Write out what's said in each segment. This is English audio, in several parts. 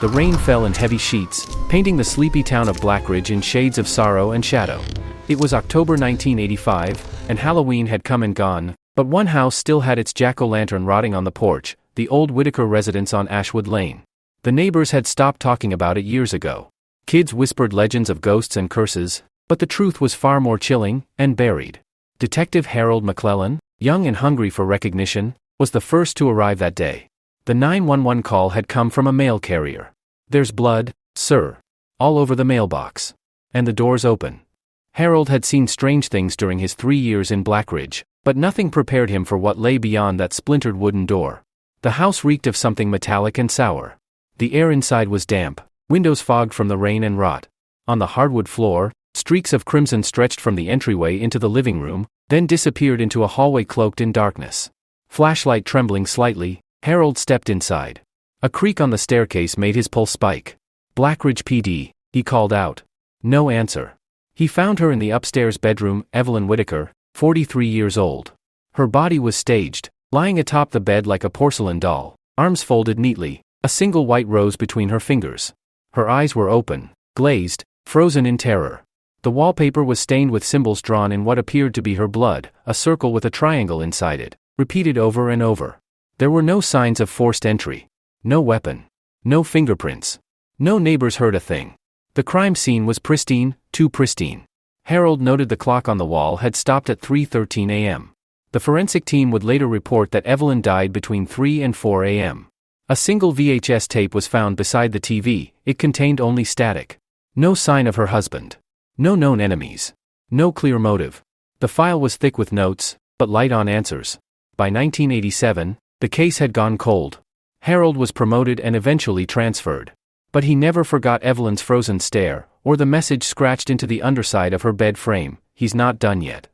The rain fell in heavy sheets, painting the sleepy town of Blackridge in shades of sorrow and shadow. It was October 1985, and Halloween had come and gone, but one house still had its jack-o'-lantern rotting on the porch, the old Whitaker residence on Ashwood Lane. The neighbors had stopped talking about it years ago. Kids whispered legends of ghosts and curses, but the truth was far more chilling and buried. Detective Harold McClellan, young and hungry for recognition, was the first to arrive that day. The 911 call had come from a mail carrier. "There's blood, sir. All over the mailbox. And the door's open." Harold had seen strange things during his 3 years in Blackridge, but nothing prepared him for what lay beyond that splintered wooden door. The house reeked of something metallic and sour. The air inside was damp, windows fogged from the rain and rot. On the hardwood floor, streaks of crimson stretched from the entryway into the living room, then disappeared into a hallway cloaked in darkness. Flashlight trembling slightly, Harold stepped inside. A creak on the staircase made his pulse spike. "Blackridge PD," he called out. No answer. He found her in the upstairs bedroom, Evelyn Whitaker, 43 years old. Her body was staged, lying atop the bed like a porcelain doll, arms folded neatly, a single white rose between her fingers. Her eyes were open, glazed, frozen in terror. The wallpaper was stained with symbols drawn in what appeared to be her blood, a circle with a triangle inside it, repeated over and over. There were no signs of forced entry. No weapon. No fingerprints. No neighbors heard a thing. The crime scene was pristine, too pristine. Harold noted the clock on the wall had stopped at 3:13 a.m. The forensic team would later report that Evelyn died between 3 and 4 a.m. A single VHS tape was found beside the TV. It contained only static. No sign of her husband. No known enemies. No clear motive. The file was thick with notes, but light on answers. By 1987, the case had gone cold. Harold was promoted and eventually transferred. But he never forgot Evelyn's frozen stare, or the message scratched into the underside of her bed frame, "He's not done yet."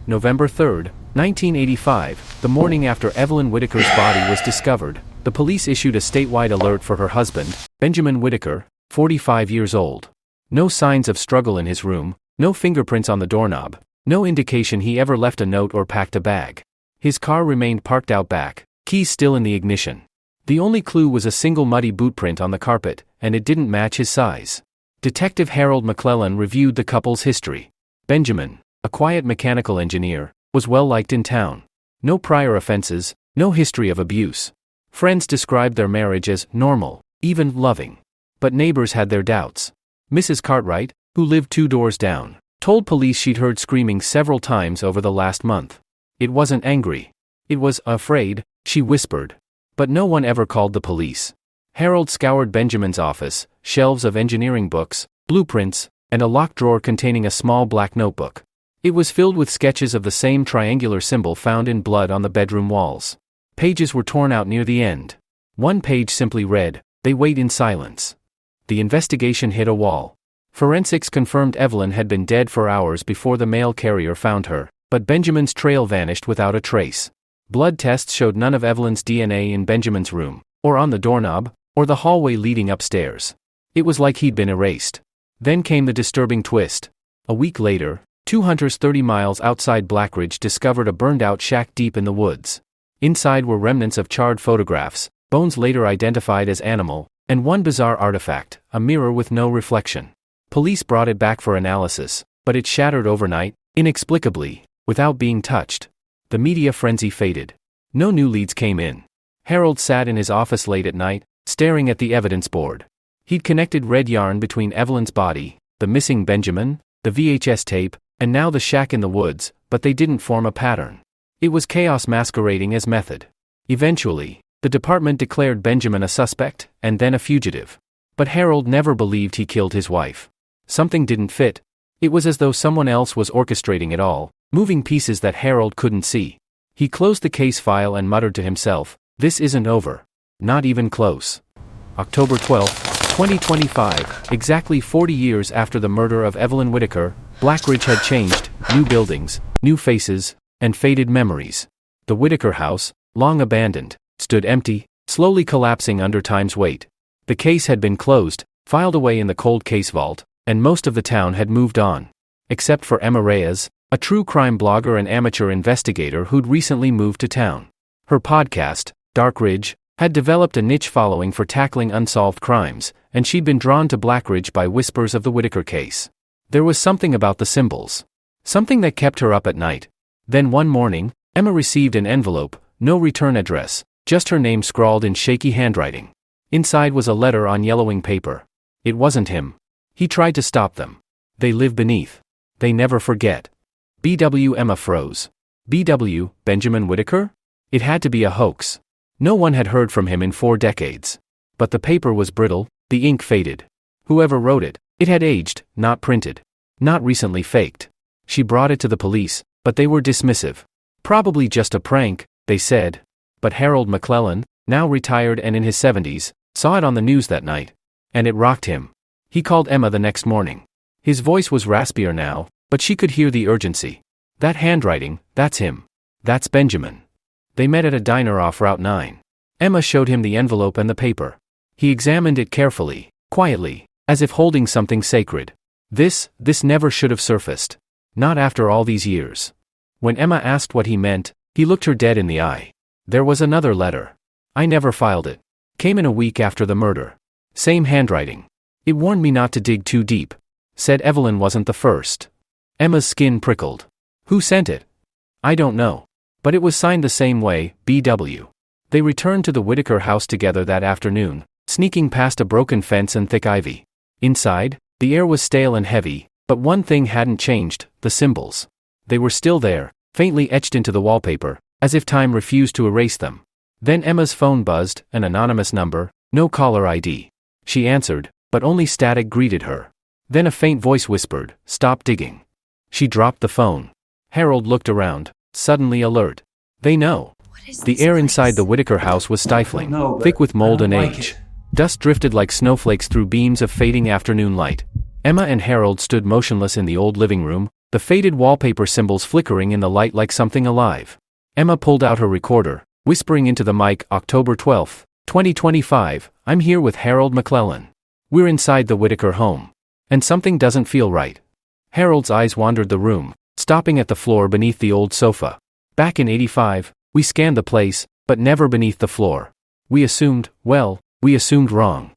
November 3, 1985, the morning after Evelyn Whitaker's body was discovered, the police issued a statewide alert for her husband, Benjamin Whitaker, 45 years old. No signs of struggle in his room, no fingerprints on the doorknob, no indication he ever left a note or packed a bag. His car remained parked out back, keys still in the ignition. The only clue was a single muddy boot print on the carpet, and it didn't match his size. Detective Harold McClellan reviewed the couple's history. Benjamin, a quiet mechanical engineer, was well liked in town. No prior offenses, no history of abuse. Friends described their marriage as normal, even loving. But neighbors had their doubts. Mrs. Cartwright, who lived 2 doors down, told police she'd heard screaming several times over the last month. It wasn't angry. It was afraid, she whispered. But no one ever called the police. Harold scoured Benjamin's office, shelves of engineering books, blueprints, and a locked drawer containing a small black notebook. It was filled with sketches of the same triangular symbol found in blood on the bedroom walls. Pages were torn out near the end. One page simply read, "They wait in silence." The investigation hit a wall. Forensics confirmed Evelyn had been dead for hours before the mail carrier found her, but Benjamin's trail vanished without a trace. Blood tests showed none of Evelyn's DNA in Benjamin's room, or on the doorknob, or the hallway leading upstairs. It was like he'd been erased. Then came the disturbing twist. A week later, 2 hunters 30 miles outside Blackridge discovered a burned-out shack deep in the woods. Inside were remnants of charred photographs, bones later identified as animal, and one bizarre artifact, a mirror with no reflection. Police brought it back for analysis, but it shattered overnight, inexplicably, without being touched. The media frenzy faded. No new leads came in. Harold sat in his office late at night, staring at the evidence board. He'd connected red yarn between Evelyn's body, the missing Benjamin, the VHS tape, and now the shack in the woods, but they didn't form a pattern. It was chaos masquerading as method. Eventually, the department declared Benjamin a suspect, and then a fugitive. But Harold never believed he killed his wife. Something didn't fit. It was as though someone else was orchestrating it all, moving pieces that Harold couldn't see. He closed the case file and muttered to himself, "This isn't over. Not even close." October 12, 2025, exactly 40 years after the murder of Evelyn Whitaker, Blackridge had changed, new buildings, new faces, and faded memories. The Whitaker house, long abandoned, stood empty, slowly collapsing under time's weight. The case had been closed, filed away in the cold case vault, and most of the town had moved on. Except for Emma Reyes, a true crime blogger and amateur investigator who'd recently moved to town. Her podcast, Dark Ridge, had developed a niche following for tackling unsolved crimes, and she'd been drawn to Blackridge by whispers of the Whitaker case. There was something about the symbols. Something that kept her up at night. Then one morning, Emma received an envelope, no return address, just her name scrawled in shaky handwriting. Inside was a letter on yellowing paper. It wasn't him. He tried to stop them. They live beneath. They never forget. BW. Emma froze. BW, Benjamin Whitaker? It had to be a hoax. No one had heard from him in 4 decades. But the paper was brittle, the ink faded. Whoever wrote it, it had aged, not printed. Not recently faked. She brought it to the police, but they were dismissive. Probably just a prank, they said. But Harold McClellan, now retired and in his 70s, saw it on the news that night. And it rocked him. He called Emma the next morning. His voice was raspier now, but she could hear the urgency. That handwriting, that's him. That's Benjamin. They met at a diner off Route 9. Emma showed him the envelope and the paper. He examined it carefully, quietly, as if holding something sacred. This never should have surfaced. Not after all these years. When Emma asked what he meant, he looked her dead in the eye. There was another letter. I never filed it. Came in a week after the murder. Same handwriting. It warned me not to dig too deep. Said Evelyn wasn't the first. Emma's skin prickled. Who sent it? I don't know. But it was signed the same way, BW. They returned to the Whitaker house together that afternoon, sneaking past a broken fence and thick ivy. Inside, the air was stale and heavy, but one thing hadn't changed, the symbols. They were still there, faintly etched into the wallpaper, as if time refused to erase them. Then Emma's phone buzzed, an anonymous number, no caller ID. She answered, but only static greeted her. Then a faint voice whispered, "Stop digging." She dropped the phone. Harold looked around, suddenly alert. They know. The air inside the Whitaker house was stifling, thick with mold and age. Dust drifted like snowflakes through beams of fading afternoon light. Emma and Harold stood motionless in the old living room, the faded wallpaper symbols flickering in the light like something alive. Emma pulled out her recorder, whispering into the mic, October 12, 2025, I'm here with Harold McClellan. We're inside the Whitaker home. And something doesn't feel right. Harold's eyes wandered the room, stopping at the floor beneath the old sofa. Back in '85, we scanned the place, but never beneath the floor. We assumed wrong.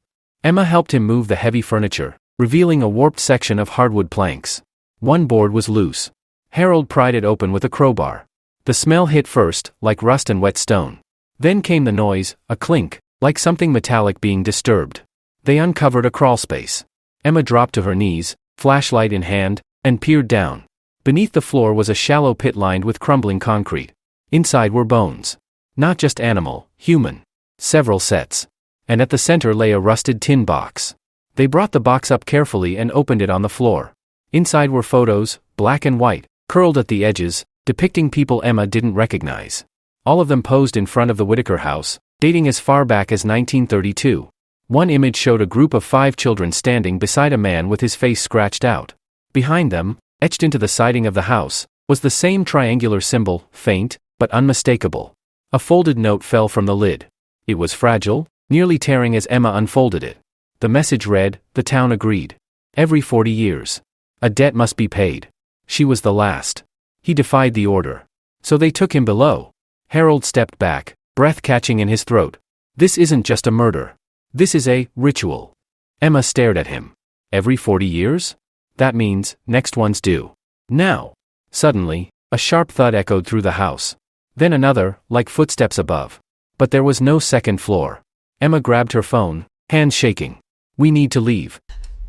Emma helped him move the heavy furniture, revealing a warped section of hardwood planks. One board was loose. Harold pried it open with a crowbar. The smell hit first, like rust and wet stone. Then came the noise, a clink, like something metallic being disturbed. They uncovered a crawlspace. Emma dropped to her knees, flashlight in hand, and peered down. Beneath the floor was a shallow pit lined with crumbling concrete. Inside were bones. Not just animal, human. Several sets. And at the center lay a rusted tin box. They brought the box up carefully and opened it on the floor. Inside were photos, black and white, curled at the edges, depicting people Emma didn't recognize. All of them posed in front of the Whitaker house, dating as far back as 1932. One image showed a group of 5 children standing beside a man with his face scratched out. Behind them, etched into the siding of the house, was the same triangular symbol, faint, but unmistakable. A folded note fell from the lid. It was fragile, nearly tearing as Emma unfolded it. The message read, the town agreed. Every 40 years. A debt must be paid. She was the last. He defied the order. So they took him below. Harold stepped back, breath catching in his throat. This isn't just a murder. This is a ritual. Emma stared at him. Every 40 years? That means, next one's due. Now. Suddenly, a sharp thud echoed through the house. Then another, like footsteps above. But there was no second floor. Emma grabbed her phone, hands shaking. We need to leave.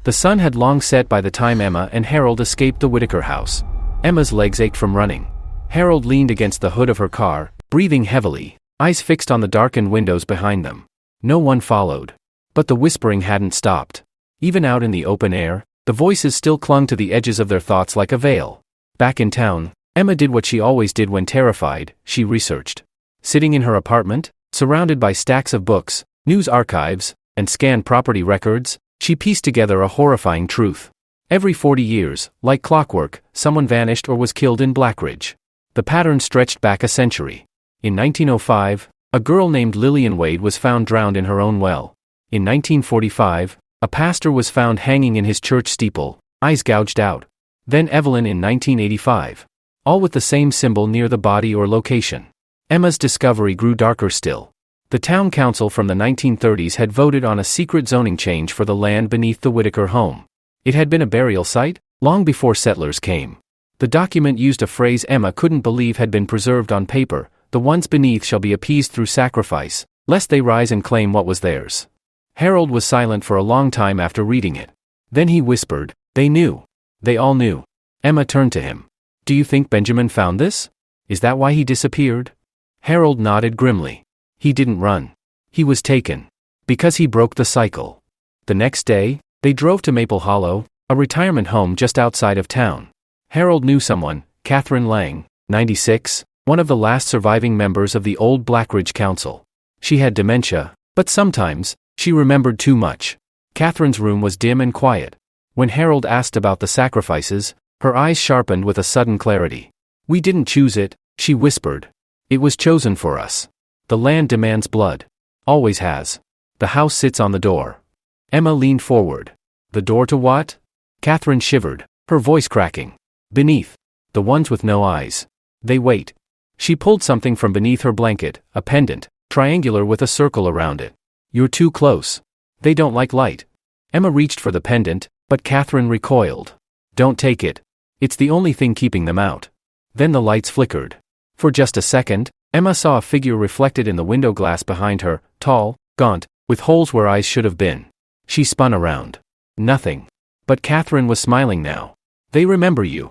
The sun had long set by the time Emma and Harold escaped the Whitaker house. Emma's legs ached from running. Harold leaned against the hood of her car, breathing heavily, eyes fixed on the darkened windows behind them. No one followed. But the whispering hadn't stopped. Even out in the open air, the voices still clung to the edges of their thoughts like a veil. Back in town, Emma did what she always did when terrified, she researched. Sitting in her apartment, surrounded by stacks of books, news archives, and scanned property records, she pieced together a horrifying truth. Every 40 years, like clockwork, someone vanished or was killed in Blackridge. The pattern stretched back a century. In 1905, a girl named Lillian Wade was found drowned in her own well. In 1945, a pastor was found hanging in his church steeple, eyes gouged out. Then Evelyn in 1985. All with the same symbol near the body or location. Emma's discovery grew darker still. The town council from the 1930s had voted on a secret zoning change for the land beneath the Whitaker home. It had been a burial site, long before settlers came. The document used a phrase Emma couldn't believe had been preserved on paper: "The ones beneath shall be appeased through sacrifice, lest they rise and claim what was theirs." Harold was silent for a long time after reading it. Then he whispered, "They knew. They all knew." Emma turned to him. "Do you think Benjamin found this? Is that why he disappeared?" Harold nodded grimly. "He didn't run. He was taken. Because he broke the cycle." The next day, they drove to Maple Hollow, a retirement home just outside of town. Harold knew someone, Catherine Lang, 96, one of the last surviving members of the old Blackridge Council. She had dementia, but sometimes, she remembered too much. Catherine's room was dim and quiet. When Harold asked about the sacrifices, her eyes sharpened with a sudden clarity. "We didn't choose it," she whispered. "It was chosen for us. The land demands blood. Always has. The house sits on the door." Emma leaned forward. "The door to what?" Catherine shivered, her voice cracking. "Beneath. The ones with no eyes. They wait." She pulled something from beneath her blanket, a pendant, triangular with a circle around it. "You're too close. They don't like light." Emma reached for the pendant, but Catherine recoiled. "Don't take it. It's the only thing keeping them out." Then the lights flickered. For just a second, Emma saw a figure reflected in the window glass behind her, tall, gaunt, with holes where eyes should have been. She spun around. Nothing. But Catherine was smiling now. "They remember you."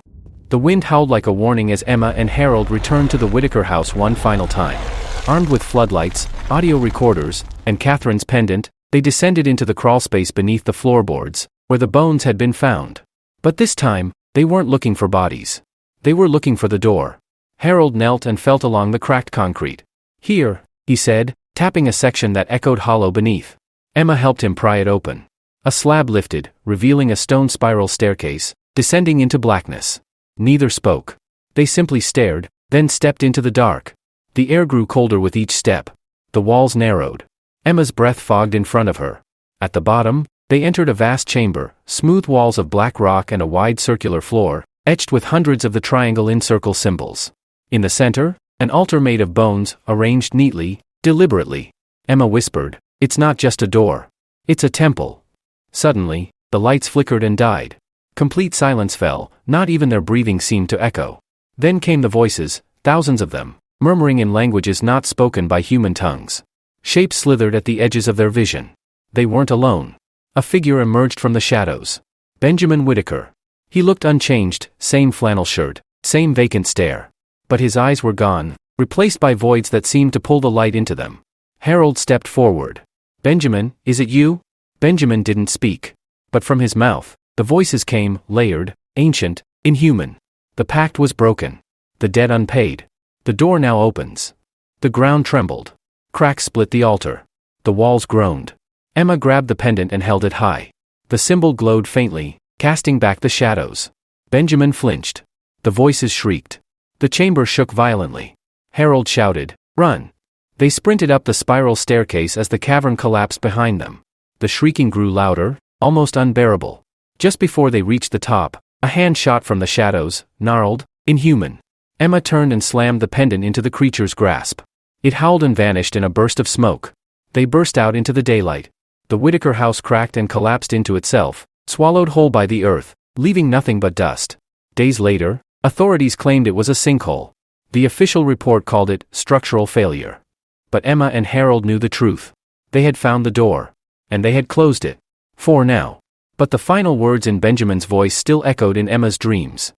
The wind howled like a warning as Emma and Harold returned to the Whitaker house one final time. Armed with floodlights, audio recorders, and Catherine's pendant, they descended into the crawlspace beneath the floorboards, where the bones had been found. But this time, they weren't looking for bodies. They were looking for the door. Harold knelt and felt along the cracked concrete. "Here," he said, tapping a section that echoed hollow beneath. Emma helped him pry it open. A slab lifted, revealing a stone spiral staircase, descending into blackness. Neither spoke. They simply stared, then stepped into the dark. The air grew colder with each step. The walls narrowed. Emma's breath fogged in front of her. At the bottom, they entered a vast chamber, smooth walls of black rock and a wide circular floor, etched with hundreds of the triangle in circle symbols. In the center, an altar made of bones, arranged neatly, deliberately. Emma whispered, "It's not just a door. It's a temple." Suddenly, the lights flickered and died. Complete silence fell, not even their breathing seemed to echo. Then came the voices, thousands of them, murmuring in languages not spoken by human tongues. Shapes slithered at the edges of their vision. They weren't alone. A figure emerged from the shadows. Benjamin Whitaker. He looked unchanged, same flannel shirt, same vacant stare. But his eyes were gone, replaced by voids that seemed to pull the light into them. Harold stepped forward. "Benjamin, is it you?" Benjamin didn't speak. But from his mouth, the voices came, layered, ancient, inhuman. The pact was broken. The debt unpaid. The door now opens. The ground trembled. Cracks split the altar. The walls groaned. Emma grabbed the pendant and held it high. The symbol glowed faintly, casting back the shadows. Benjamin flinched. The voices shrieked. The chamber shook violently. Harold shouted, "Run!" They sprinted up the spiral staircase as the cavern collapsed behind them. The shrieking grew louder, almost unbearable. Just before they reached the top, a hand shot from the shadows, gnarled, inhuman. Emma turned and slammed the pendant into the creature's grasp. It howled and vanished in a burst of smoke. They burst out into the daylight. The Whitaker house cracked and collapsed into itself, swallowed whole by the earth, leaving nothing but dust. Days later, authorities claimed it was a sinkhole. The official report called it structural failure. But Emma and Harold knew the truth. They had found the door. And they had closed it. For now. But the final words in Benjamin's voice still echoed in Emma's dreams.